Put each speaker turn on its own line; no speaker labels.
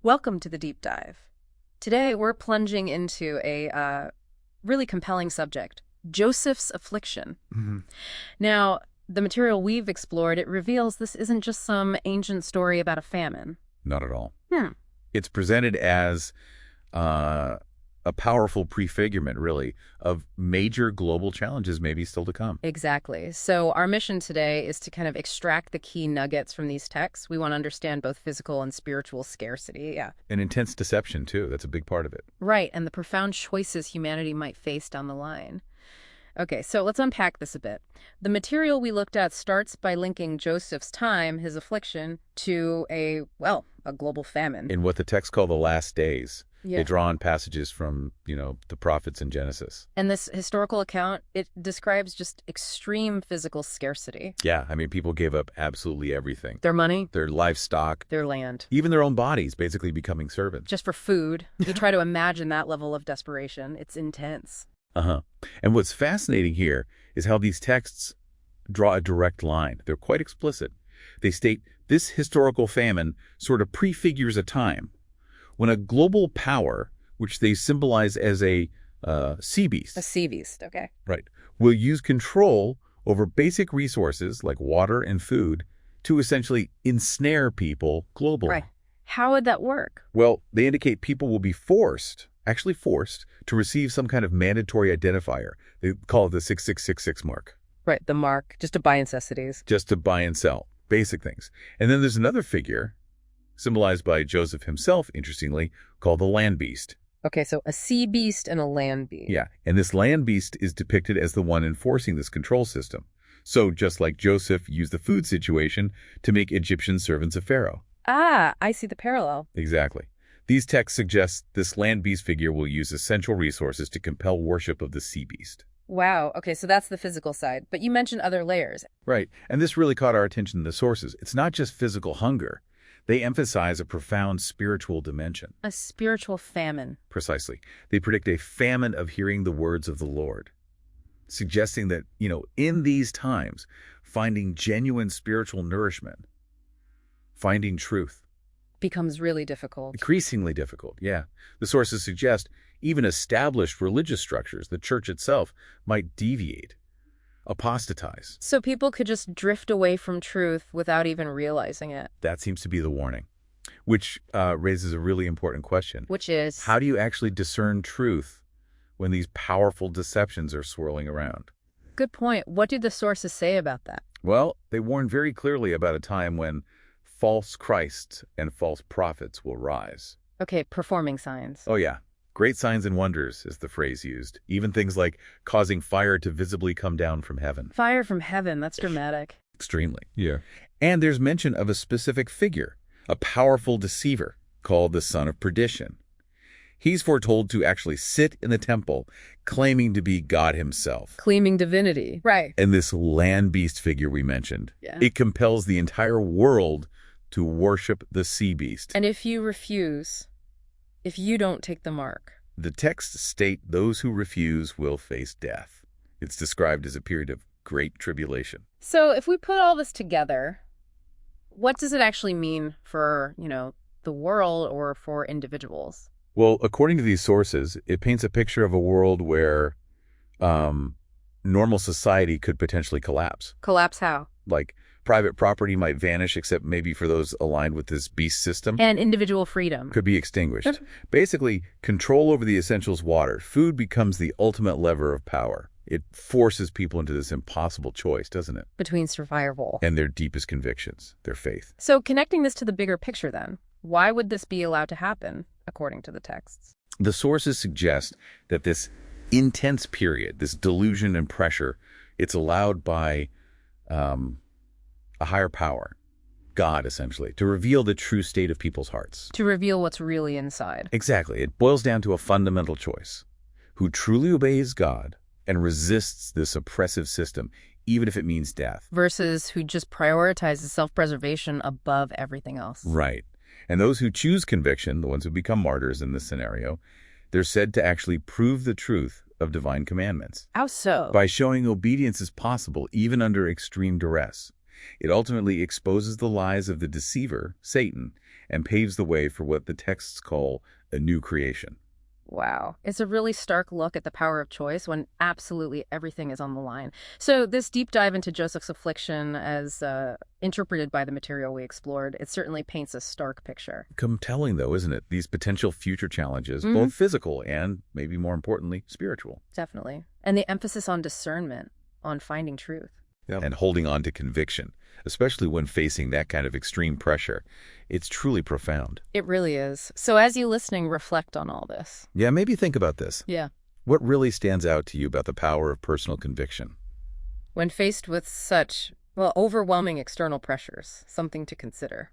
Welcome to the deep dive. Today we're plunging into a really compelling subject, Joseph's affliction.
Mhm.
Now, the material we've explored, it reveals this isn't just some ancient story about a famine.
Not at all.
Hmm.
It's presented as a powerful prefigurement, really, of major global challenges maybe still to come.
Exactly. So our mission today is to kind of extract the key nuggets from these texts. We want to understand both physical and spiritual scarcity. Yeah.
And intense deception, too. That's a big part of it.
Right, and the profound choices humanity might face down the line. Okay, so let's unpack this a bit. The material we looked at starts by linking Joseph's time, his affliction, to a global famine.
In what the texts call the last days.
Yeah.
They draw on passages from, the prophets in Genesis.
And this historical account, it describes just extreme physical scarcity.
Yeah, I mean, people gave up absolutely everything.
Their money,
Their livestock,
their land.
even their own bodies, basically becoming servants.
Just for food. You try to imagine that level of desperation. It's intense.
Uh-huh. And what's fascinating here is how these texts draw a direct line. They're quite explicit. They state this historical famine sort of prefigures a time when a global power, which they symbolize as a sea beast,
A sea beast, okay.
right, will use control over basic resources like water and food to essentially ensnare people globally.
Right. How would that work?
Well, they indicate people will be actually forced, to receive some kind of mandatory identifier. They call it the 6666 mark,
Right, the mark, just to buy necessities.
just to buy and sell, basic things. And then there's another figure, symbolized by Joseph himself, interestingly, called the land beast.
Okay, so a sea beast and a land beast.
Yeah, and this land beast is depicted as the one enforcing this control system. So just like Joseph used the food situation to make Egyptian servants of Pharaoh.
Ah, I see the parallel.
Exactly. These texts suggest this land beast figure will use essential resources to compel worship of the sea beast.
Wow, okay, so that's the physical side. But you mentioned other layers.
Right, and this really caught our attention in the sources. It's not just physical hunger. They emphasize a profound spiritual dimension.
A spiritual famine.
Precisely. They predict a famine of hearing the words of the Lord, suggesting that, in these times, finding genuine spiritual nourishment, finding truth,
Becomes really difficult.
increasingly difficult, yeah. The sources suggest even established religious structures, the church itself, might deviate, apostatize.
So people could just drift away from truth without even realizing it.
That seems to be the warning, which raises a really important question.
Which is...
How do you actually discern truth when these powerful deceptions are swirling around?
Good point. What do the sources say about that?
Well, they warn very clearly about a time when false Christs and false prophets will rise.
Okay, performing signs.
Oh, yeah. Great signs and wonders is the phrase used. Even things like causing fire to visibly come down from heaven.
Fire from heaven, that's dramatic.
Extremely. Yeah. And there's mention of a specific figure, a powerful deceiver called the son of perdition. He's foretold to actually sit in the temple, claiming to be God himself.
Claiming divinity. Right.
And this land beast figure we mentioned,
Yeah.
it compels the entire world to worship the sea beast.
And if you refuse, if you don't take the mark,
The texts state those who refuse will face death. It's described as a period of great tribulation.
So if we put all this together, what does it actually mean for, the world or for individuals?
Well, according to these sources, it paints a picture of a world where normal society could potentially collapse.
Collapse how?
Like private property might vanish, except maybe for those aligned with this beast system.
And individual freedom.
Could be extinguished.
Yep.
Basically, control over the essentials water. Food becomes the ultimate lever of power. It forces people into this impossible choice, doesn't it?
Between survival.
And their deepest convictions, their faith.
So connecting this to the bigger picture then, why would this be allowed to happen, according to the texts?
The sources suggest that this intense period, this delusion and pressure, it's allowed by a higher power, God essentially, to reveal the true state of people's hearts.
To reveal what's really inside.
Exactly. It boils down to a fundamental choice. Who truly obeys God and resists this oppressive system, even if it means death.
Versus who just prioritizes self-preservation above everything else.
Right. And those who choose conviction, the ones who become martyrs in this scenario, they're said to actually prove the truth of divine commandments.
How so?
By showing obedience is possible, even under extreme duress. It ultimately exposes the lies of the deceiver, Satan, and paves the way for what the texts call a new creation.
Wow. It's a really stark look at the power of choice when absolutely everything is on the line. So this deep dive into Joseph's affliction as interpreted by the material we explored, it certainly paints a stark picture.
Compelling, though, isn't it? These potential future challenges, both physical and, maybe more importantly, spiritual.
Definitely. And the emphasis on discernment, on finding truth.
Yep. And holding on to conviction, especially when facing that kind of extreme pressure. It's truly profound.
It really is. So as you listening, reflect on all this.
Yeah, maybe think about this.
Yeah.
What really stands out to you about the power of personal conviction?
When faced with such, well, overwhelming external pressures, something to consider.